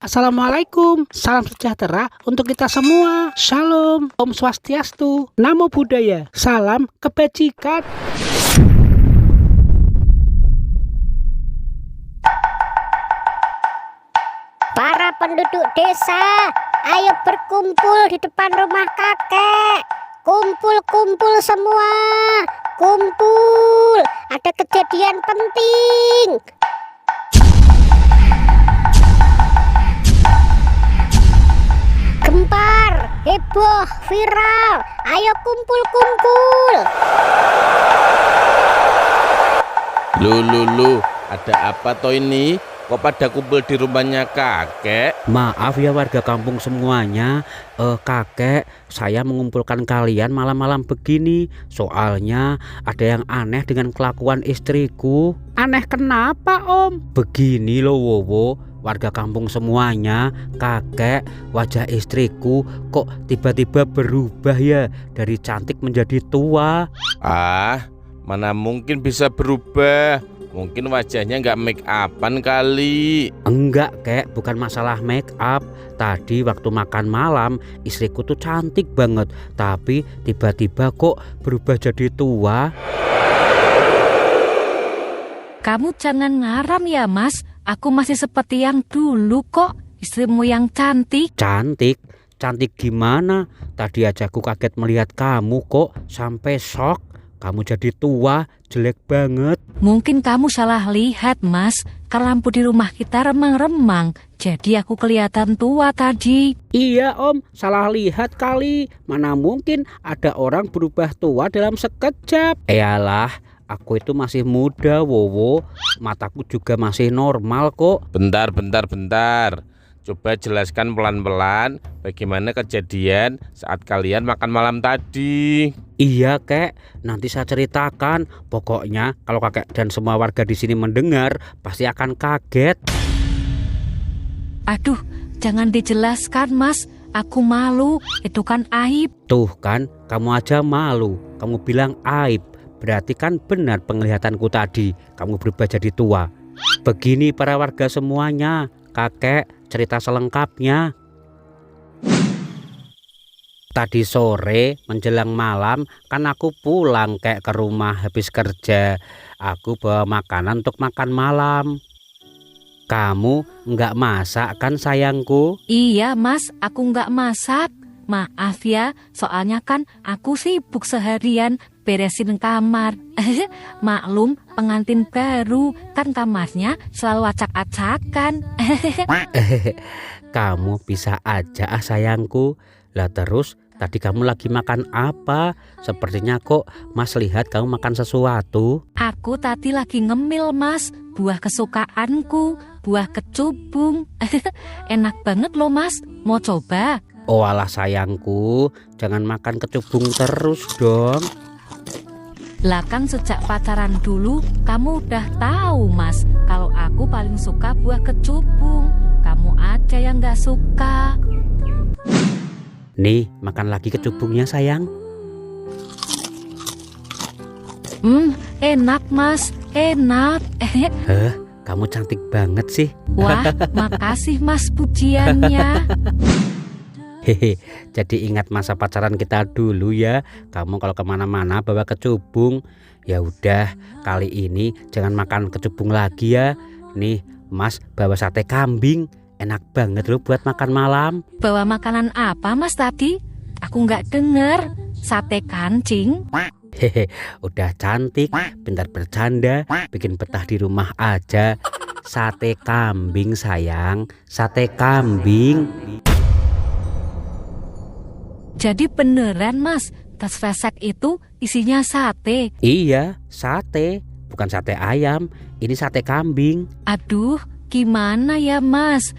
Assalamualaikum, salam sejahtera untuk kita semua. Shalom, Om Swastiastu, Namo Buddhaya, salam kebajikan. Para penduduk desa, ayo berkumpul di depan rumah kakek. Kumpul-kumpul semua, kumpul. Ada kejadian penting. Gempar, heboh, viral. Ayo kumpul-kumpul. Lu, ada apa toh ini? Kok pada kumpul di rumahnya kakek? Maaf ya warga kampung semuanya, kakek, saya mengumpulkan kalian malam-malam begini. Soalnya ada yang aneh dengan kelakuan istriku. Aneh kenapa, Om? Begini loh Wowo, warga kampung semuanya, kakek, wajah istriku kok tiba-tiba berubah ya, dari cantik menjadi tua. Ah, mana mungkin bisa berubah? Mungkin wajahnya nggak make upan kali. Enggak kek, bukan masalah make up. Tadi waktu makan malam istriku tuh cantik banget, tapi tiba-tiba kok berubah jadi tua. Kamu jangan ngaram ya Mas, aku masih seperti yang dulu kok. Istrimu yang cantik. Cantik? Cantik gimana? Tadi aja aku kaget melihat kamu kok sampai shock. Kamu jadi tua, jelek banget. Mungkin kamu salah lihat Mas, karena lampu di rumah kita remang-remang. Jadi aku kelihatan tua tadi. Iya, Om, salah lihat kali. Mana mungkin ada orang berubah tua dalam sekejap. Eyalah, aku itu masih muda Wowo. Mataku juga masih normal kok. Bentar. Coba jelaskan pelan-pelan bagaimana kejadian saat kalian makan malam tadi. Iya kek, nanti saya ceritakan. Pokoknya kalau kakek dan semua warga di sini mendengar pasti akan kaget. Aduh, jangan dijelaskan Mas, aku malu, itu kan aib. Tuh kan, kamu aja malu. Kamu bilang aib, berarti kan benar penglihatanku tadi. Kamu berubah jadi tua. Begini para warga semuanya, kakek cerita selengkapnya. Tadi sore menjelang malam kan aku pulang kayak ke rumah habis kerja. Aku bawa makanan untuk makan malam. Kamu nggak masak kan sayangku? Iya Mas, aku nggak masak. Maaf ya, soalnya kan aku sibuk seharian beresin kamar. Maklum, pengantin baru, kan kamarnya selalu acak-acakan. Kamu bisa aja sayangku. Lah terus tadi kamu lagi makan apa? Sepertinya kok Mas lihat kamu makan sesuatu. Aku tadi lagi ngemil Mas, buah kesukaanku, buah kecubung. Enak banget loh Mas, mau coba? Oh alah sayangku, jangan makan kecubung terus dong. Lah kan sejak pacaran dulu kamu udah tahu Mas, kalau aku paling suka buah kecubung. Kamu aja yang gak suka. Nih makan lagi kecubungnya sayang. Enak Mas, enak. Kamu cantik banget sih. Wah, makasih Mas pujiannya. Hehe, jadi ingat masa pacaran kita dulu ya. Kamu kalau kemana-mana bawa kecubung. Ya udah, kali ini jangan makan kecubung lagi ya. Nih, Mas bawa sate kambing. Enak banget loh buat makan malam. Bawa makanan apa Mas tadi? Aku nggak dengar. Sate kancing? Hehe, udah cantik, bentar bercanda, bikin betah di rumah aja. Sate kambing sayang, sate kambing. Jadi beneran Mas, tas kresek itu isinya sate? Iya, sate, bukan sate ayam, ini sate kambing. Aduh, gimana ya Mas?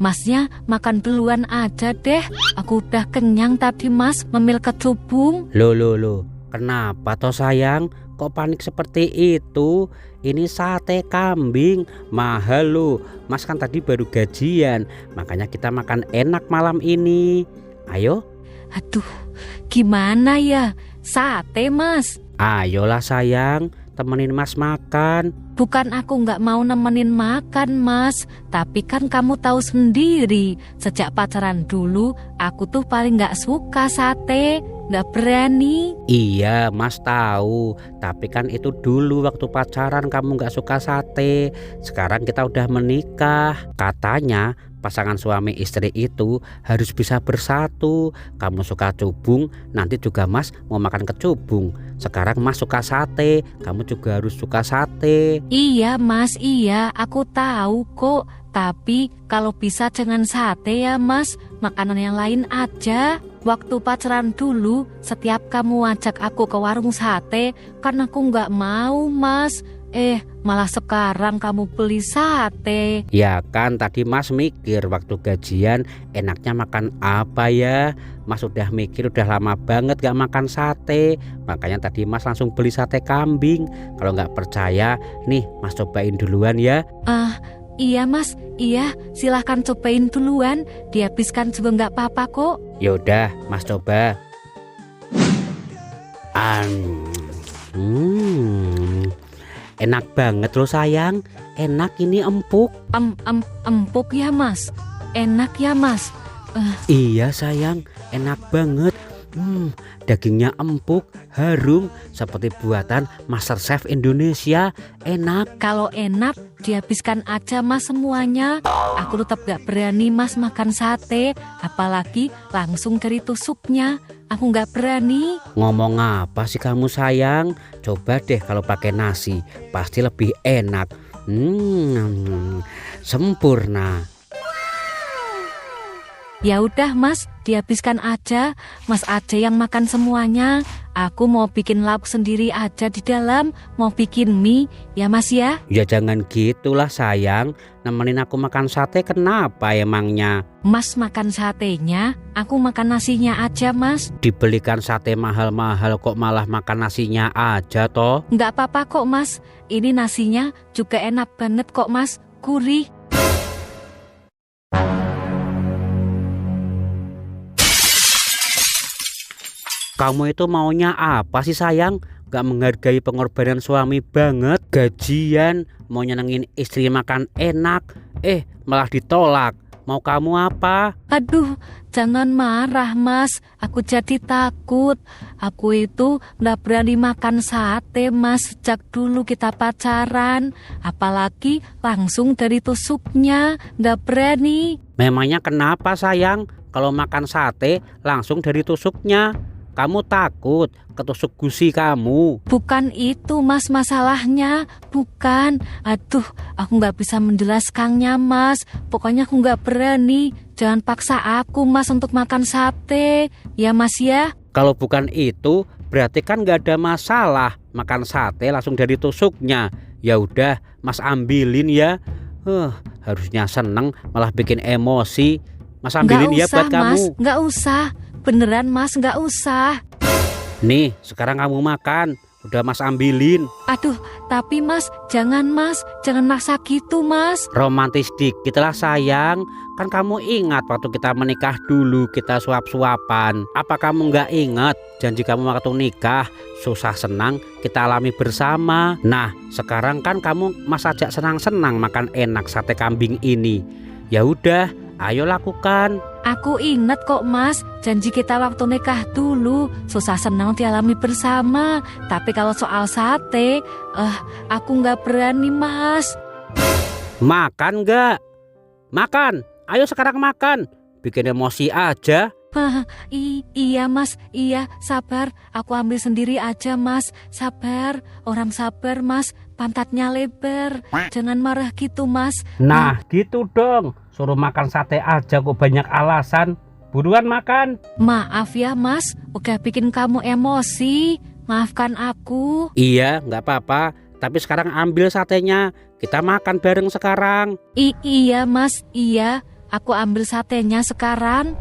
Masnya makan duluan aja deh. Aku udah kenyang tadi Mas, ngemil kecubung. Loh, kenapa toh sayang? Kok panik seperti itu? Ini sate kambing, mahal loh. Mas kan tadi baru gajian, makanya kita makan enak malam ini. Ayo. Aduh, gimana ya? Sate Mas. Ayolah sayang, temenin Mas makan. Bukan aku nggak mau nemenin makan, Mas. Tapi kan kamu tahu sendiri, sejak pacaran dulu, aku tuh paling nggak suka sate. Nggak berani. Iya Mas tahu, tapi kan itu dulu waktu pacaran kamu nggak suka sate. Sekarang kita udah menikah. Katanya pasangan suami istri itu harus bisa bersatu. Kamu suka cubung, nanti juga Mas mau makan kecubung. Sekarang Mas suka sate, kamu juga harus suka sate. Iya, Mas, iya. Aku tahu kok. Tapi kalau bisa jangan sate ya, Mas. Makanan yang lain aja. Waktu pacaran dulu, setiap kamu ajak aku ke warung sate, kan aku nggak mau, Mas. Malah sekarang kamu beli sate. Ya kan tadi Mas mikir waktu gajian enaknya makan apa ya. Mas udah mikir udah lama banget gak makan sate. Makanya tadi Mas langsung beli sate kambing. Kalau nggak percaya nih Mas cobain duluan ya. Iya, Mas. Iya, silahkan cobain duluan. Dihabiskan juga nggak apa-apa kok. Yaudah Mas coba. Enak banget loh sayang. Enak ini empuk. Empuk ya, Mas. Enak ya, Mas. Iya sayang, enak banget. Dagingnya empuk, harum, seperti buatan MasterChef Indonesia. Enak. Kalau enak, dihabiskan aja, Mas, semuanya. Aku tetap gak berani, Mas, makan sate. Apalagi langsung dari tusuknya. Aku gak berani. Ngomong apa sih kamu sayang? Coba deh kalau pakai nasi, pasti lebih enak. Sempurna. Ya udah, Mas, dihabiskan aja. Mas aja yang makan semuanya. Aku mau bikin lauk sendiri aja di dalam. Mau bikin mie, ya Mas ya? Ya jangan gitulah sayang. Nemenin aku makan sate kenapa emangnya? Mas makan satenya, aku makan nasinya aja, Mas. Dibelikan sate mahal-mahal kok malah makan nasinya aja toh? Nggak apa-apa kok, Mas. Ini nasinya juga enak banget kok, Mas. Gurih. Kamu itu maunya apa sih sayang? Gak menghargai pengorbanan suami banget. Gajian, mau nyenengin istri makan enak, malah ditolak. Mau kamu apa? Aduh, jangan marah, Mas. Aku jadi takut. Aku itu gak berani makan sate, Mas, sejak dulu kita pacaran. Apalagi langsung dari tusuknya. Gak berani. Memangnya kenapa sayang? Kalau makan sate langsung dari tusuknya. Kamu takut ketusuk gusi kamu? Bukan itu, Mas, masalahnya. Bukan. Aduh, aku gak bisa menjelaskannya, Mas. Pokoknya aku gak berani. Jangan paksa aku, Mas, untuk makan sate. Ya, Mas ya? Kalau bukan itu, berarti kan gak ada masalah. Makan sate langsung dari tusuknya. Ya udah, Mas ambilin ya. Harusnya seneng, malah bikin emosi. Mas ambilin ya buat kamu. Mas, gak usah. Beneran, Mas, gak usah. Nih, sekarang kamu makan. Udah Mas ambilin. Aduh, tapi Mas, jangan maksa gitu, Mas. Romantis dikit lah sayang. Kan kamu ingat waktu kita menikah dulu kita suap-suapan. Apa kamu gak ingat janji kamu waktu nikah? Susah senang kita alami bersama. Nah, sekarang kan kamu Mas ajak senang-senang makan enak sate kambing ini. Ya udah, ayo lakukan. Aku ingat kok, Mas, janji kita waktu nikah dulu. Susah senang dialami bersama. Tapi kalau soal sate, aku gak berani, Mas. Makan gak? Makan, ayo sekarang makan. Bikin emosi aja. Iya, Mas, iya, sabar. Aku ambil sendiri aja, Mas. Sabar, orang sabar, Mas. Pantatnya lebar. Jangan marah gitu, Mas. Nah, gitu dong. Suruh makan sate aja kok banyak alasan. Buruan makan. Maaf ya, Mas, udah bikin kamu emosi. Maafkan aku. Iya, nggak apa-apa. Tapi sekarang ambil satenya. Kita makan bareng sekarang. Iya, Mas, iya. Aku ambil satenya sekarang.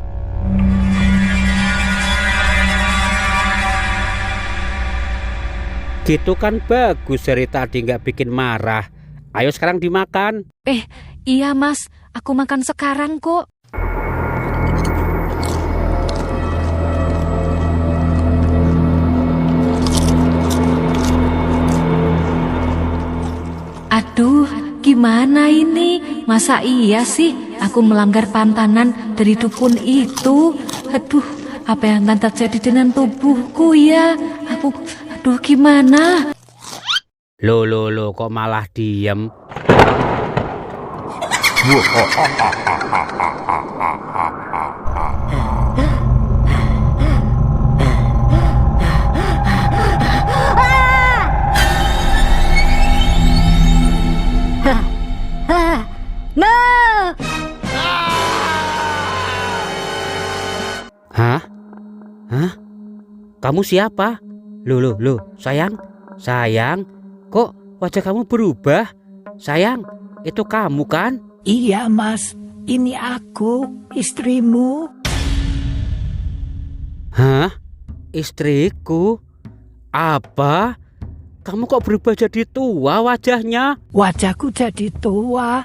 Gitu kan bagus, dari tadi nggak bikin marah. Ayo sekarang dimakan. Iya, Mas. Aku makan sekarang kok. Aduh, gimana ini? Masa iya sih aku melanggar pantanan dari dukun itu? Aduh, apa yang akan terjadi dengan tubuhku ya? Aduh, gimana? Loh, kok malah diem? No! Hah? Kamu siapa? Loh, sayang, kok wajah kamu berubah? Sayang, itu kamu kan? Iya mas, ini aku, istrimu. Hah? Istriku? Apa? Kamu kok berubah jadi tua wajahnya? Wajahku jadi tua.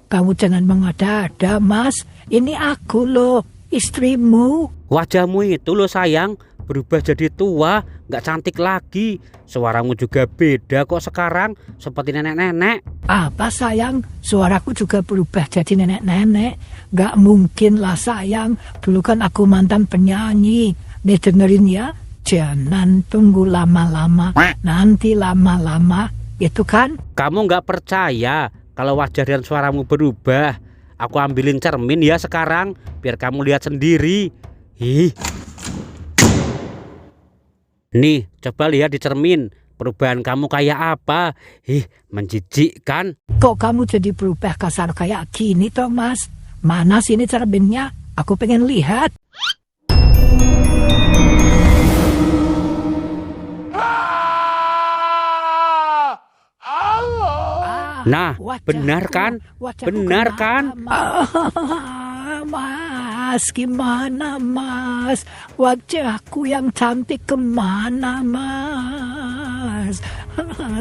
Kamu jangan mengada-ada mas. Ini aku loh, istrimu. Wajahmu itu loh sayang, berubah jadi tua, nggak cantik lagi. Suaramu juga beda kok sekarang, seperti nenek-nenek. Apa sayang, suaraku juga berubah jadi nenek-nenek. Gak mungkin lah sayang, dulu kan aku mantan penyanyi. Nih dengerin ya, jangan tunggu lama-lama, nanti lama-lama, itu kan? Kamu nggak percaya kalau wajah dan suaramu berubah? Aku ambilin cermin ya sekarang, biar kamu lihat sendiri. Nih, coba lihat di cermin. Perubahan kamu kayak apa? Menjijikkan. Kok kamu jadi berubah kasar kayak gini toh mas? Mana sini cerminnya? Aku pengen lihat. Nah, benar kan? Benar kan? Mas, gimana mas? Wajahku yang cantik kemana mas?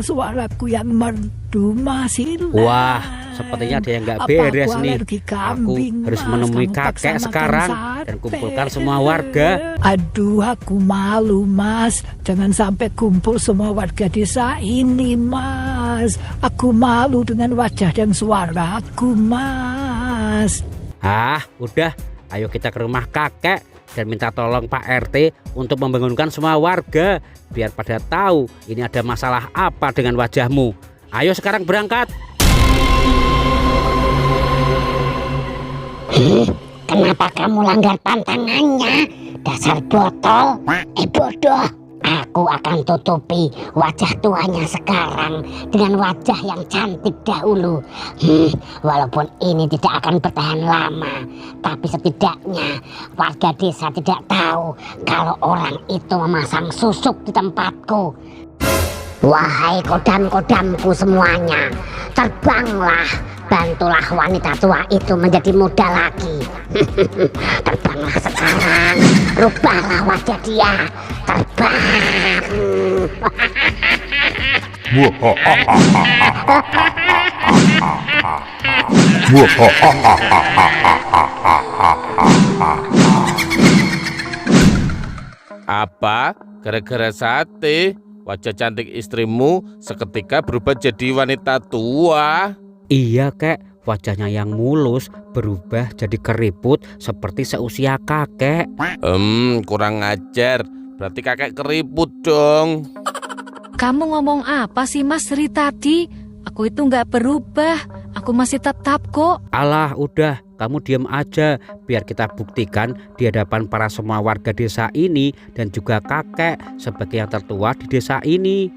Suaraku yang merdu mas hilang. Wah, sepertinya ada yang nggak beres nih. Aku harus menemui kakek sekarang dan kumpulkan semua warga. Aduh, aku malu mas. Jangan sampai kumpul semua warga desa ini mas. Aku malu dengan wajah dan suaraku mas. Udah, ayo kita ke rumah kakek dan minta tolong Pak RT untuk membangunkan semua warga biar pada tahu ini ada masalah apa dengan wajahmu. Ayo sekarang berangkat. Kenapa kamu langgar pantangannya? Dasar botol. Bodoh. Aku akan tutupi wajah tuanya sekarang dengan wajah yang cantik dahulu. Walaupun ini tidak akan bertahan lama, tapi setidaknya warga desa tidak tahu kalau orang itu memasang susuk di tempatku. Wahai kodam-kodamku semuanya, terbanglah, bantulah wanita tua itu menjadi muda lagi. Terbanglah sekarang, rubahlah wajah dia, terbang. Apa? Gara-gara sate, wajah cantik istrimu seketika berubah jadi wanita tua? Iya kek, wajahnya yang mulus berubah jadi keriput seperti seusia kakek. Kurang ajar. Berarti kakek keriput dong. Kamu ngomong apa sih mas dari tadi? Aku itu nggak berubah. Aku masih tetap kok. Alah, udah, kamu diam aja biar kita buktikan di hadapan para semua warga desa ini dan juga kakek sebagai yang tertua di desa ini.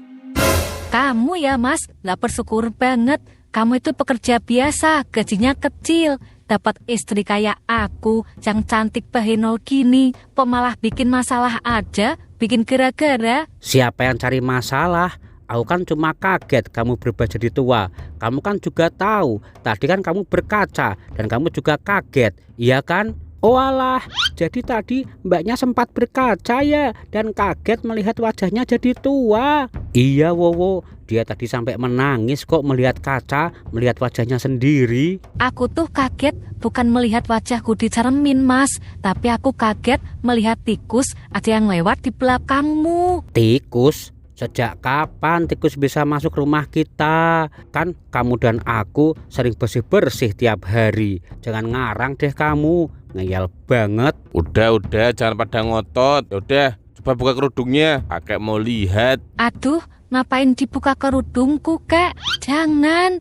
Kamu ya mas, lah bersyukur banget. Kamu itu pekerja biasa, gajinya kecil. Dapat istri kayak aku yang cantik bahenol gini, kok malah bikin masalah aja, bikin gara-gara. Siapa yang cari masalah? Aku kan cuma kaget kamu berubah jadi tua. Kamu kan juga tahu, tadi kan kamu berkaca dan kamu juga kaget, iya kan? Oh alah, jadi tadi mbaknya sempat berkaca ya dan kaget melihat wajahnya jadi tua. Iya Wowo, dia tadi sampai menangis kok melihat kaca, melihat wajahnya sendiri. Aku tuh kaget bukan melihat wajahku di cermin mas, tapi aku kaget melihat tikus ada yang lewat di belakangmu. Tikus? Sejak kapan tikus bisa masuk rumah kita? Kan kamu dan aku sering bersih-bersih tiap hari. Jangan ngarang deh kamu, ngeyel banget. Udah, jangan pada ngotot. Yaudah, coba buka kerudungnya. Kakek mau lihat. Aduh, ngapain dibuka kerudungku, Kek? Jangan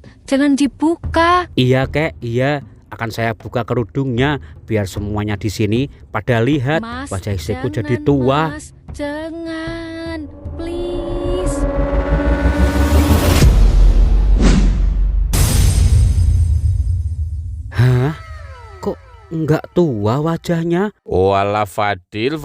dibuka. Iya kek, iya. Akan saya buka kerudungnya biar semuanya di sini pada lihat Mas, wajah istriku jangan, jadi tua. Mas, jangan, please. Hah? Kok enggak tua wajahnya? Walah Fadil.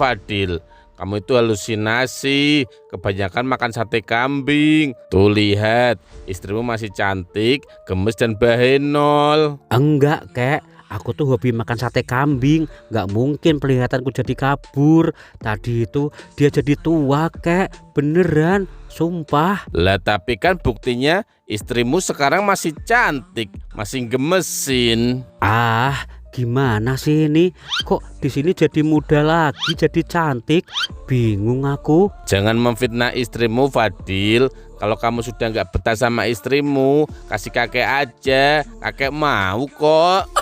Kamu itu halusinasi. Kebanyakan makan sate kambing. Tuh lihat, istrimu masih cantik, gemes dan bahenol. Enggak kek, aku tuh hobi makan sate kambing. Enggak mungkin penglihatanku jadi kabur. Tadi itu dia jadi tua kek, beneran, sumpah. Lah tapi kan buktinya istrimu sekarang masih cantik, masih gemesin. Ah, gimana sih ini? Kok di sini jadi muda lagi, jadi cantik? Bingung aku. Jangan memfitnah istrimu, Fadil. Kalau kamu sudah nggak betah sama istrimu, kasih kakek aja. Kakek mau kok.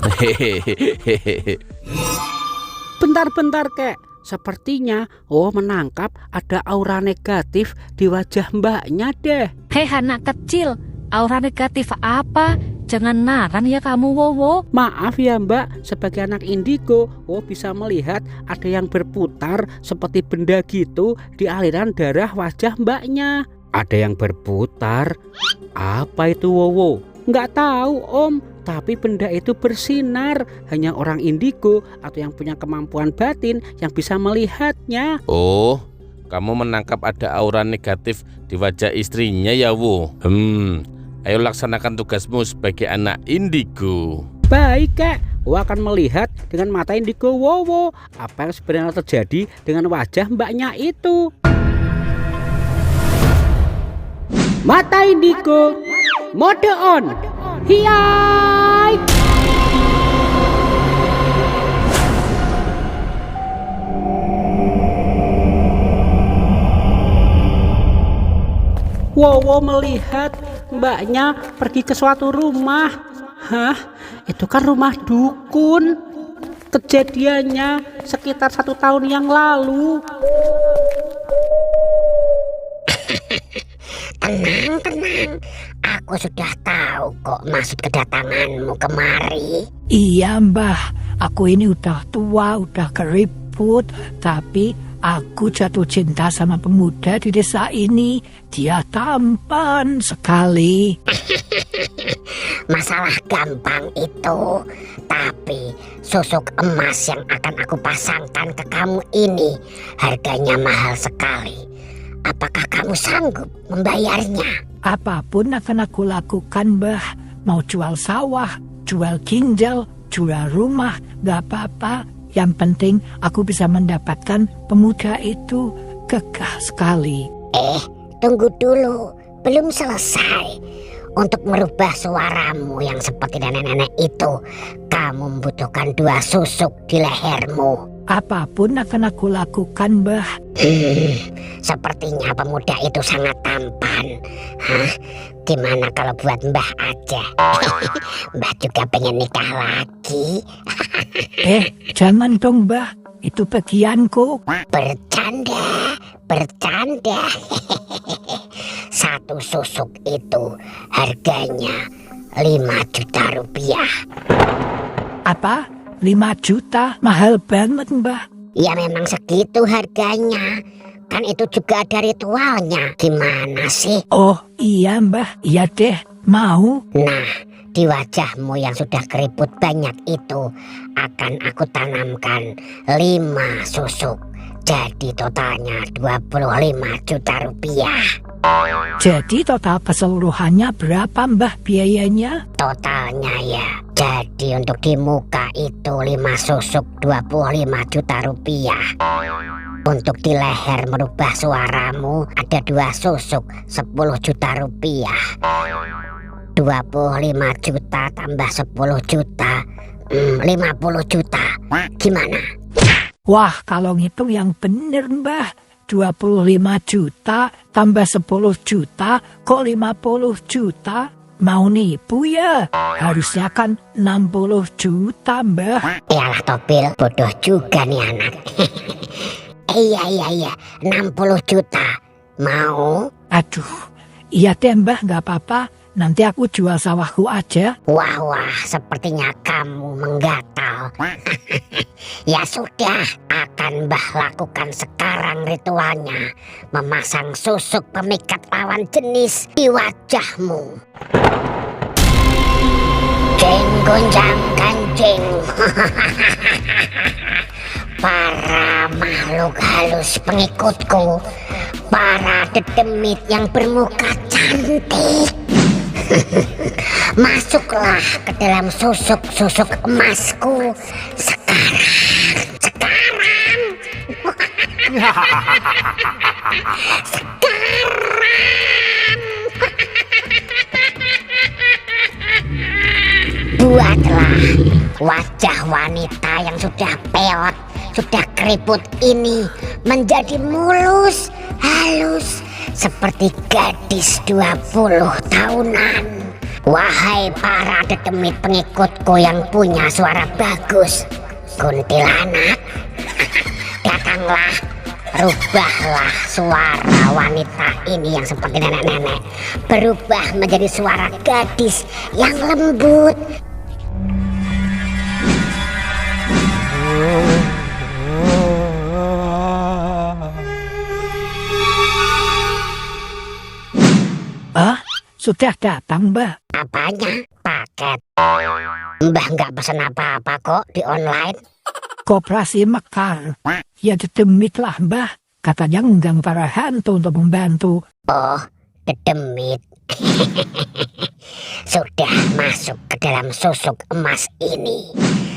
Bentar kek. Sepertinya menangkap ada aura negatif di wajah mbaknya deh. Hei anak kecil, aura negatif apa? Jangan narang ya kamu, Wowo. Maaf ya mbak, sebagai anak indigo, bisa melihat ada yang berputar seperti benda gitu di aliran darah wajah mbaknya. Ada yang berputar? Apa itu, Wowo? Nggak tahu om, tapi benda itu bersinar. Hanya orang indigo atau yang punya kemampuan batin yang bisa melihatnya. Oh, kamu menangkap ada aura negatif di wajah istrinya ya, Wo? Ayo laksanakan tugasmu sebagai anak indigo. Baik kak, akan melihat dengan mata indigo Wowo apa yang sebenarnya terjadi dengan wajah mbaknya itu. Mata indigo, mode on. Hiai. Wowo melihat mbaknya pergi ke suatu rumah. Hah? Itu kan rumah dukun. Kejadiannya sekitar 1 tahun yang lalu. Tenang. Aku sudah tahu kok maksud kedatanganmu kemari. Iya mbah, aku ini udah tua, udah keriput, tapi aku jatuh cinta sama pemuda di desa ini. Dia tampan sekali. Masalah gampang itu. Tapi susuk emas yang akan aku pasangkan ke kamu ini harganya mahal sekali. Apakah kamu sanggup membayarnya? Apapun akan aku lakukan mbah. Mau jual sawah, jual ginjal, jual rumah, gak apa-apa. Yang penting aku bisa mendapatkan pemuda itu. Gagah sekali. Tunggu dulu, belum selesai. Untuk merubah suaramu yang seperti nenek-nenek itu, kamu membutuhkan 2 susuk di lehermu. Apapun akan aku lakukan mbah. Sepertinya pemuda itu sangat tampan. Gimana kalau buat mbah aja? Mbah juga pengen nikah lagi. Jangan dong mbah, itu bagianku. Bercanda. 1 susuk itu harganya 5 juta rupiah. Apa? 5 juta? Mahal banget mbah. Ya memang segitu harganya. Kan itu juga ada ritualnya. Gimana sih? Oh iya mbah, iya deh, mau. Nah, di wajahmu yang sudah keriput banyak itu akan aku tanamkan 5 susuk. Jadi totalnya 25 juta rupiah. Jadi total keseluruhannya berapa mbah biayanya? Totalnya ya. Jadi untuk di muka itu 5 susuk 25 juta rupiah. Untuk di leher merubah suaramu ada 2 susuk 10 juta rupiah. 25 juta tambah 10 juta 50 juta. Gimana? Wah, kalau ngitung yang bener mbah, 25 juta tambah 10 juta kok 50 juta? Mau nipu ya? Harusnya kan 60 juta, Mbah. Iyalah Topil, bodoh juga nih anak. Iya, 60 juta. Mau? Aduh, iya deh Mbah, nggak apa-apa. Nanti aku jual sawahku aja. Wah, sepertinya kamu menggatal. Ya sudah, akan Mbah lakukan sekarang ritualnya. Memasang susuk pemikat lawan jenis di wajahmu. Jeng gonjang ganjing. Para makhluk halus pengikutku, para dedemit yang bermuka cantik, masuklah ke dalam susuk-susuk emasku sekarang. Buatlah wajah wanita yang sudah peot, sudah keriput ini menjadi mulus, halus, seperti gadis 20 tahunan. Wahai para dedemit pengikutku yang punya suara bagus, kuntilanak, datanglah, rubahlah suara wanita ini yang seperti nenek-nenek, berubah menjadi suara gadis yang lembut. Sudah datang, Mbah. Apanya? Paket. Mbah nggak pesan apa-apa kok di online. Koperasi Mekar. Ya dedemit lah, Mbah. Katanya ngundang para hantu untuk membantu. Oh, dedemit. Sudah masuk ke dalam susuk emas ini.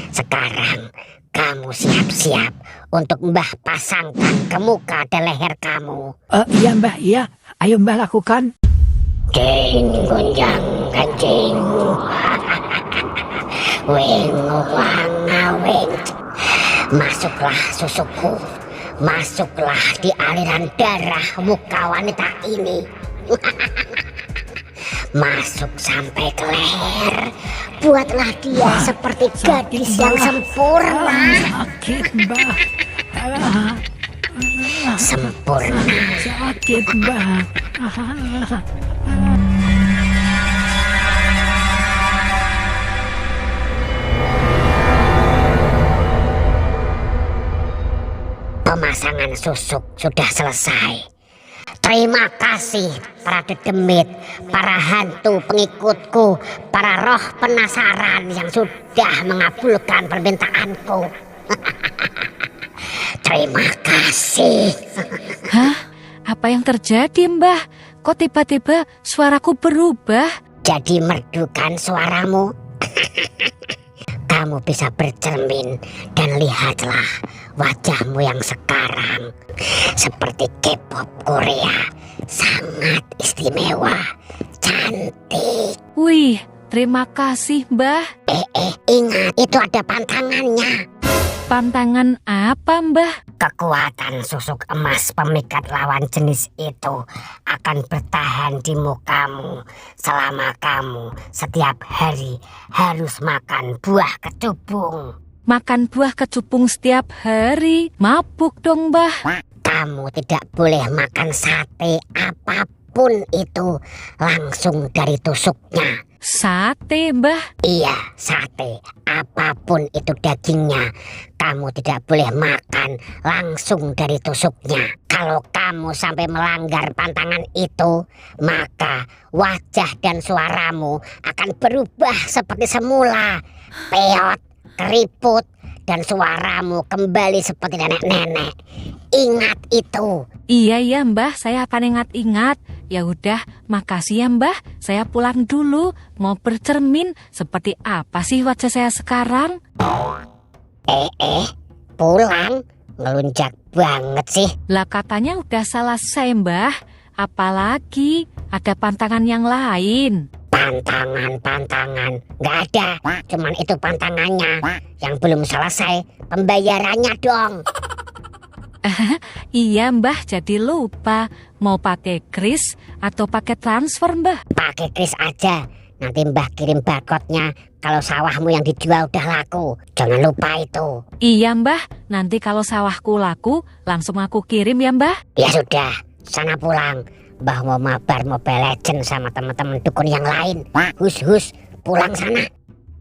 Sekarang kamu siap-siap untuk Mbah pasangkan ke muka dan leher kamu. Iya, Mbah, iya. Ayo Mbah lakukan. Jeng gonjang ganjing. Weng wang. Masuklah susukku. Masuklah di aliran darah muka wanita ini. Masuk sampai ke leher. Buatlah dia seperti gadis yang sempurna. Sakit, Mbah. Sempurna. Sakit, Mbah. Pemasangan susuk sudah selesai. Terima kasih para dedemit, para hantu pengikutku, para roh penasaran yang sudah mengabulkan permintaanku. Terima kasih. Hah? Apa yang terjadi, Mbah? Kok tiba-tiba suaraku berubah? Jadi merdukan suaramu. Kamu bisa bercermin dan lihatlah wajahmu yang sekarang seperti K-pop Korea, sangat istimewa, cantik. Wih, terima kasih, Mbah. Ingat, itu ada pantangannya. Pantangan apa, Mbah? Kekuatan susuk emas pemikat lawan jenis itu akan bertahan di mukamu selama kamu setiap hari harus makan buah kecubung. Makan buah kecubung setiap hari? Mabuk dong, Mbah. Kamu tidak boleh makan sate apapun itu langsung dari tusuknya. Sate, Mbah? Iya, sate. Apapun itu dagingnya, kamu tidak boleh makan langsung dari tusuknya. Kalau kamu sampai melanggar pantangan itu, maka wajah dan suaramu akan berubah seperti semula. Peot, keriput, dan suaramu kembali seperti nenek-nenek. Ingat itu. Iya, Mbah, saya akan ingat-ingat. Ya udah, makasih ya, Mbah. Saya pulang dulu. Mau bercermin seperti apa sih wajah saya sekarang? Pulang? Ngelunjak banget sih. Lah katanya udah selesai, Mbah. Apalagi ada pantangan yang lain. Pantangan. Nggak ada. Cuman itu pantangannya. Yang belum selesai pembayarannya dong. Iya Mbah, jadi lupa. Mau pakai kris atau pakai transfer Mbah? Pakai kris aja. Nanti Mbah kirim barcode-nya kalau sawahmu yang dijual udah laku. Jangan lupa itu. Iya Mbah, nanti kalau sawahku laku langsung aku kirim ya Mbah. Ya sudah, sana pulang. Mbah mau mabar Mobile Legends sama teman-teman dukun yang lain. Hus, pulang sana.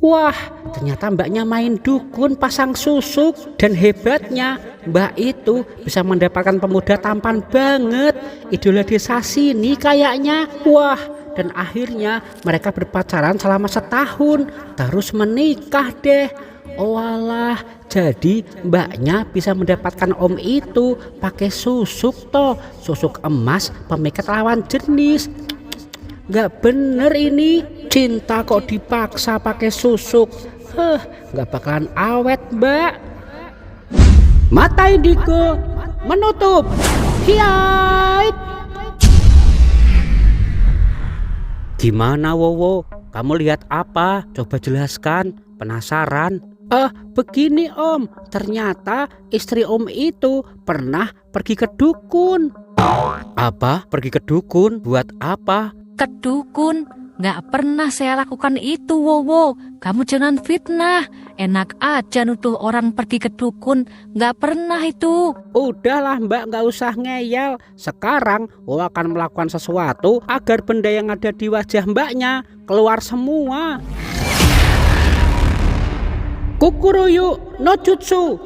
Wah, ternyata mbaknya main dukun pasang susuk. Dan hebatnya, mbak itu bisa mendapatkan pemuda tampan banget. Idola desa sini kayaknya. Wah, dan akhirnya mereka berpacaran selama setahun. Terus menikah deh. Oh alah, jadi mbaknya bisa mendapatkan om itu pakai susuk toh. Susuk emas pemikat lawan jenis. Gak bener ini, cinta kok dipaksa pakai susuk. Gak bakalan awet mbak. Mata indigo menutup. Hiait. Gimana Wowo? Kamu lihat apa? Coba jelaskan, penasaran. Begini om, ternyata istri om itu pernah pergi ke dukun. Apa? Pergi ke dukun? Buat apa? Ke dukun? Nggak pernah saya lakukan itu, Wowo. Kamu jangan fitnah. Enak aja nuduh orang pergi ke dukun. Nggak pernah itu. Udahlah mbak, nggak usah ngeyel. Sekarang Wowo akan melakukan sesuatu agar benda yang ada di wajah mbaknya keluar semua. Kukuruyu no jutsu.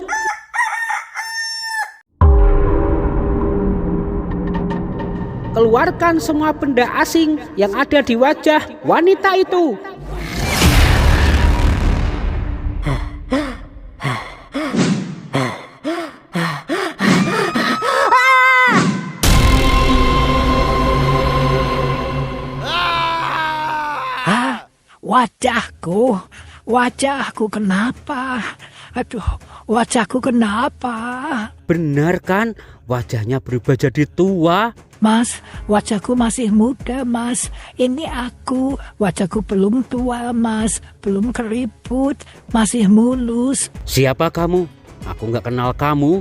Keluarkan semua benda asing yang ada di wajah wanita itu. Wajahku kenapa? Aduh, wajahku kenapa? Benar kan? Wajahnya berubah jadi tua. Mas, wajahku masih muda, Mas. Ini aku, wajahku belum tua, Mas. Belum keriput, masih mulus. Siapa kamu? Aku nggak kenal kamu.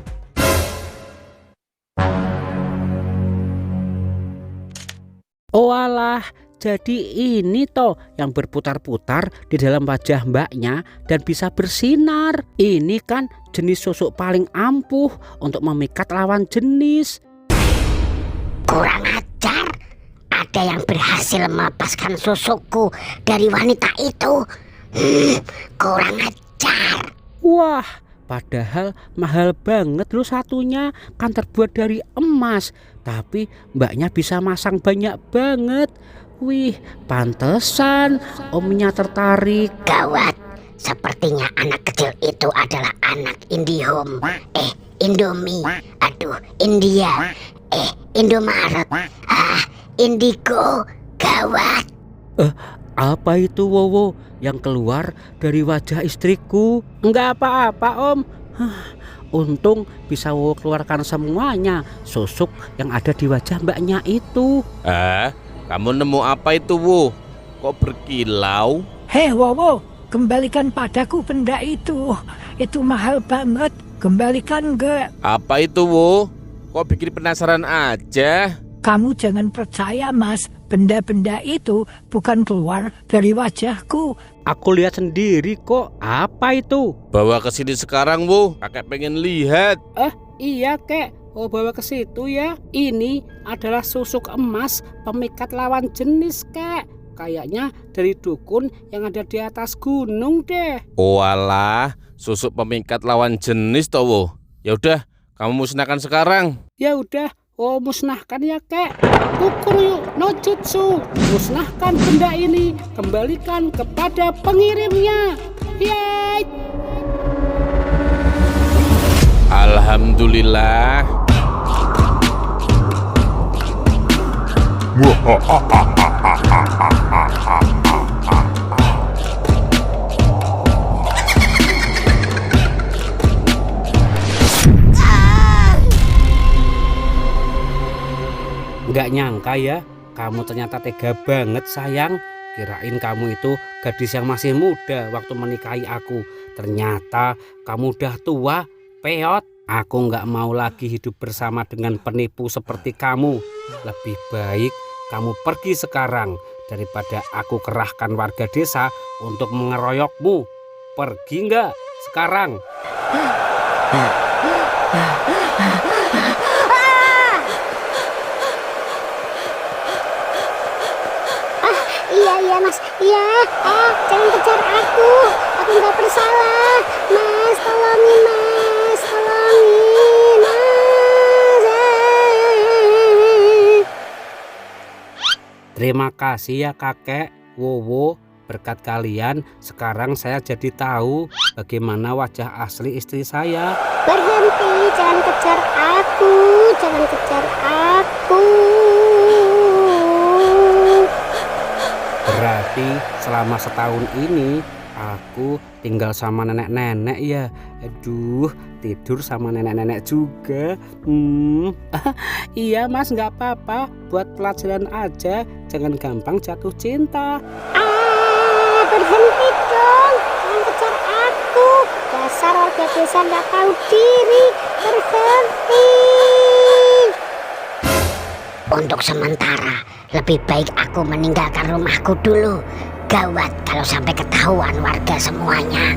Oh alah, jadi ini toh yang berputar-putar di dalam wajah mbaknya dan bisa bersinar. Ini kan jenis susuk paling ampuh untuk memikat lawan jenis. Kurang ajar. Ada yang berhasil melepaskan susukku dari wanita itu. Kurang ajar. Wah, padahal mahal banget loh satunya. Kan terbuat dari emas. Tapi mbaknya bisa masang banyak banget. Wih, pantesan omnya tertarik. Gawat. Sepertinya anak kecil itu adalah anak Indihome. Indomie. Aduh, India. Indomaret. Indigo. Gawat. Apa itu Wowo yang keluar dari wajah istriku? Enggak apa-apa om. Untung bisa Wowo keluarkan semuanya susuk yang ada di wajah mbaknya itu. Kamu nemu apa itu, Wo? Kok berkilau? Hei Wowo, kembalikan padaku benda itu. Itu mahal banget. Kembalikan ke. Apa itu, Wo? Kok bikin penasaran aja? Kamu jangan percaya, Mas. Benda-benda itu bukan keluar dari wajahku. Aku lihat sendiri kok. Apa itu? Bawa ke sini sekarang, Wo. Kakek pengen lihat. Iya kek, bawa ke situ ya. Ini adalah susuk emas pemikat lawan jenis kek. Kayaknya dari dukun yang ada di atas gunung deh. Walah, susuk pemikat lawan jenis toh, Wo. Ya udah, kamu musnahkan sekarang. Ya udah, musnahkan ya kek. Kukuruyu no jutsu. Musnahkan benda ini, kembalikan kepada pengirimnya. Yay! Alhamdulillah. Nggak nyangka ya, kamu ternyata tega banget sayang. Kirain kamu itu gadis yang masih muda waktu menikahi aku. Ternyata kamu udah tua, peot. Aku nggak mau lagi hidup bersama dengan penipu seperti kamu. Lebih baik kamu pergi sekarang daripada aku kerahkan warga desa untuk mengeroyokmu. Pergi nggak sekarang? Iya mas, iya. Jangan kejar aku nggak bersalah. Mas, tolongin mas, tolongin mas. Terima kasih ya kakek, Wowo. Berkat kalian sekarang saya jadi tahu bagaimana wajah asli istri saya. Berhenti, jangan kejar aku, jangan kejar aku. Berarti selama setahun ini aku tinggal sama nenek-nenek ya. Aduh, tidur sama nenek-nenek juga. Iya mas, nggak apa-apa. Buat pelajaran aja, jangan gampang jatuh cinta. Berhenti dong, jangan kejar aku. Dasar warga desa nggak tahu diri. Berhenti. Untuk sementara, lebih baik aku meninggalkan rumahku dulu. Gawat kalau sampai ketahuan warga semuanya.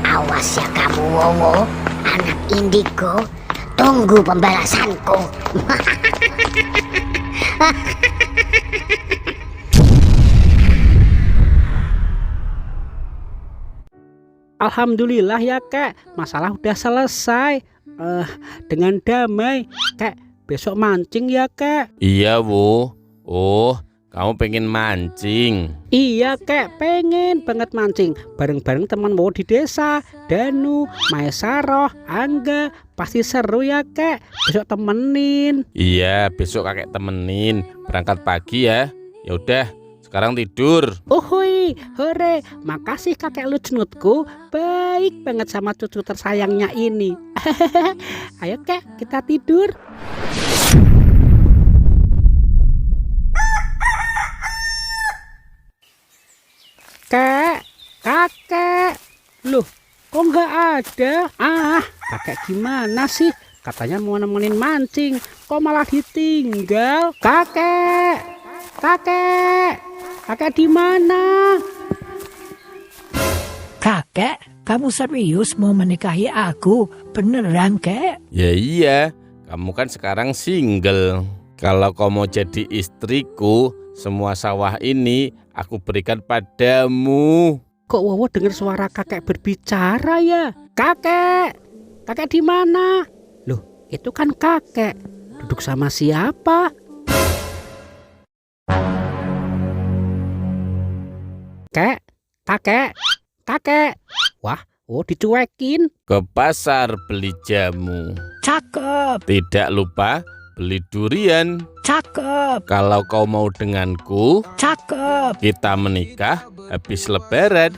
Awas ya kamu Wowo, anak indigo. Tunggu pembalasanku. Alhamdulillah ya kek, masalah udah selesai. Dengan damai. Kek, besok mancing ya kek. Iya, Wo. Oh, kamu pengen mancing? Iya kek, pengen banget mancing bareng-bareng teman Wowo di desa. Danu, Maesaroh, Angga. Pasti seru ya kek, besok temenin. Iya, besok kakek temenin. Berangkat pagi ya. Ya udah, sekarang tidur. Uhui, hore, makasih kakek Lucnutku. Baik banget sama cucu tersayangnya ini. Ayo kek, kita tidur. Kek, kakek. Loh, kok nggak ada? Kakek gimana sih? Katanya mau nemenin mancing, kok malah ditinggal? Kakek, kakek di mana? Kakek, kamu serius mau menikahi aku? Beneran, kek? Ya iya, kamu kan sekarang single. Kalau kau mau jadi istriku, semua sawah ini aku berikan padamu. Kok Wowo dengar suara kakek berbicara ya? Kakek di mana? Loh, itu kan kakek. Duduk sama siapa? Kakek. Wah, dicuekin. Ke pasar beli jamu. Cakep, Tidak lupa beli durian. cakep, Kalau kau mau denganku, cakep. kita menikah habis lebaran.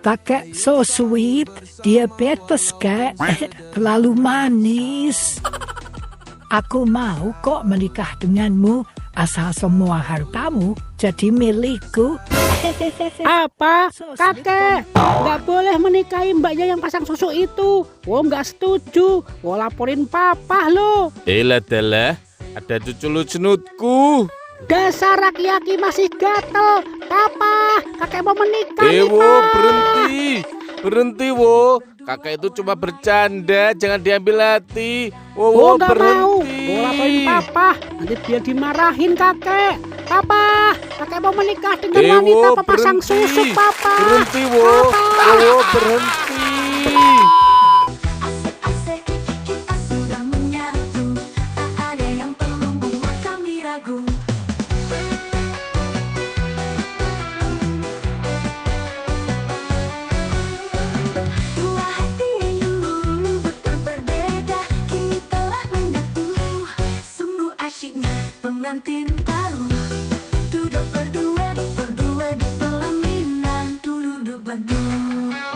Kakek so sweet. Diabetes, kek. Terlalu manis. Aku mau kok menikah denganmu, asal semua hartamu jadi milikku. Apa? Kakek, nggak boleh menikahi mbaknya yang pasang susu itu. Wo nggak setuju. Wo laporin papa lo. Dalah, ada cucu Lucnutku. Dasar laki-laki masih gatel. Papa, kakek mau menikah nih, Wo, Pak. berhenti Wo. Kakek itu cuma bercanda, jangan diambil hati. Wo nggak mau. berhenti. Wo laporin papa. Nanti dia dimarahin kakek. Papa, kakek mau menikah dengan wanita pepasang susu, Papa. Berhenti Wo. Wo, berhenti. Asik-asik kita sudah menyatu, tak ada yang perlu membuat kami ragu. Dua hati yang dulu betul berbeda, kini telah menyatu. Sungguh asyiknya pengantin baru, duduk berdua di pelaminan, duduk berdua.